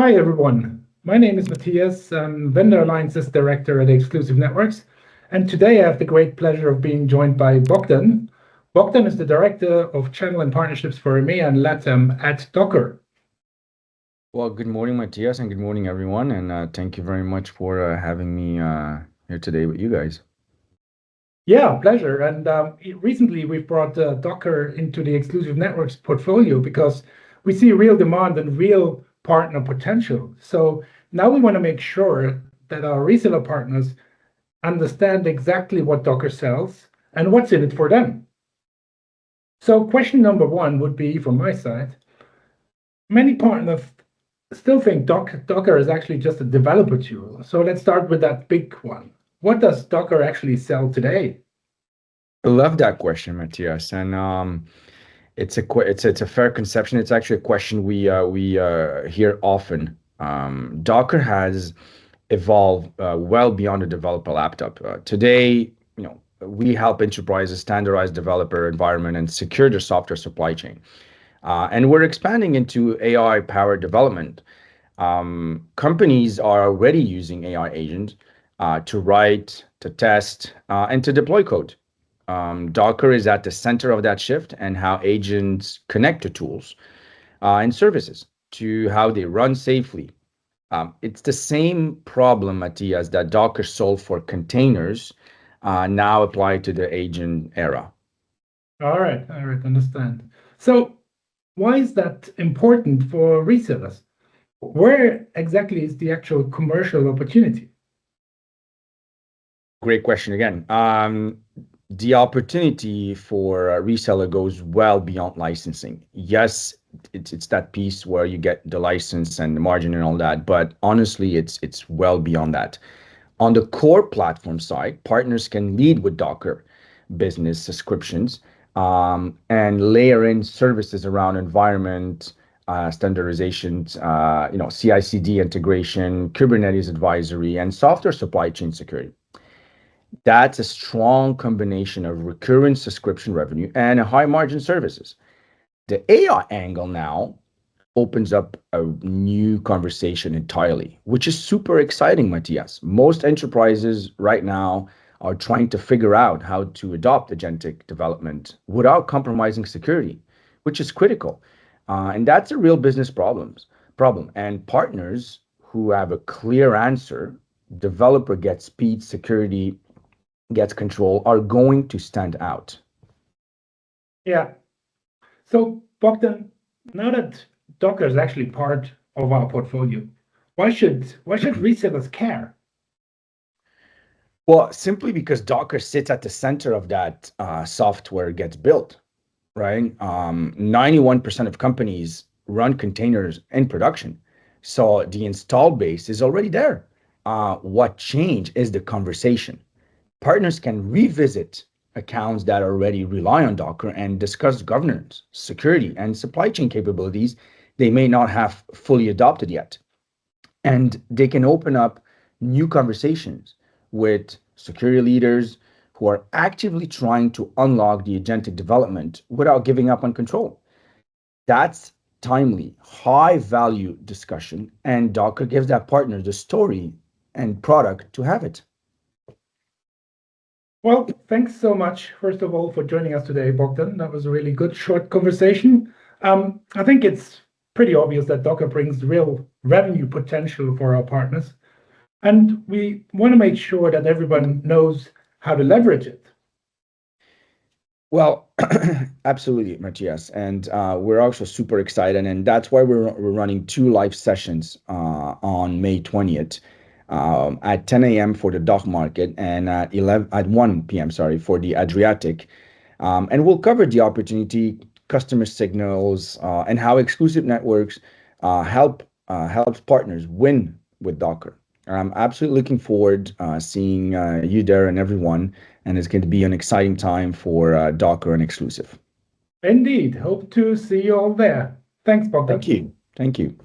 Hi, everyone. My name is Matthias. I'm Vendor Alliances Director at Exclusive Networks. And today I have the great pleasure of being joined by Bogdan. Bogdan is the Director of Channel and Partnerships for EMEA and LATAM at Docker. Well, good morning, Matthias, and good morning, everyone. And thank you very much for having me here today with you guys. Yeah, pleasure. And recently we've brought Docker into the Exclusive Networks portfolio because we see real demand and real partner potential. So now we want to make sure that our reseller partners understand exactly what Docker sells and what's in it for them. So question number one would be from my side, many partners still think Docker is actually just a developer tool. So let's start with that big one. What does Docker actually sell today? I love that question, Matthias, and it's a fair conception. It's actually a question we hear often. Docker has evolved well beyond a developer laptop. Today, we help enterprises standardize developer environment and secure their software supply chain. And we're expanding into AI-powered development. Companies are already using AI agents to write, to test, and to deploy code. Docker is at the center of that shift and how agents connect to tools and services to how they run safely. It's the same problem, Matthias, that Docker solved for containers, now applied to the agent era. All right, understand. So why is that important for resellers? Where exactly is the actual commercial opportunity? Great question again. The opportunity for a reseller goes well beyond licensing. Yes, it's that piece where you get the license and the margin and all that, but honestly, it's well beyond that. On the core platform side, partners can lead with Docker business subscriptions and layer in services around environment standardizations, CI/CD integration, Kubernetes advisory, and software supply chain security. That's a strong combination of recurring subscription revenue and a high margin services. The AI angle now opens up a new conversation entirely, which is super exciting, Matthias. Most enterprises right now are trying to figure out how to adopt agentic development without compromising security, which is critical. And that's a real business problem. And partners who have a clear answer, developer gets speed, security gets control, are going to stand out. Yeah. So Bogdan, now that Docker is actually part of our portfolio, why should resellers care? Well, simply because Docker sits at the center of that software gets built, right? 91% of companies run containers in production. So the install base is already there. What changed is the conversation. Partners can revisit accounts that already rely on Docker and discuss governance, security, and supply chain capabilities they may not have fully adopted yet. And they can open up new conversations with security leaders who are actively trying to unlock the agentic development without giving up on control. That's timely, high value discussion, and Docker gives that partner the story and product to have it. Well, thanks so much, first of all, for joining us today, Bogdan. That was a really good, short conversation. I think it's pretty obvious that Docker brings real revenue potential for our partners, and we want to make sure that everyone knows how to leverage it. Well, absolutely, Matthias. And we're also super excited. And that's why we're running two live sessions on May 20th at 10 a.m. for the DACH market and at 1 p.m., sorry, for the Adriatic. And we'll cover the opportunity, customer signals, and how exclusive networks helps partners win with Docker. I'm absolutely looking forward seeing you there and everyone, and it's going to be an exciting time for Docker and exclusive. Indeed. Hope to see you all there. Thanks, Thank Bogdan. you. Thank you.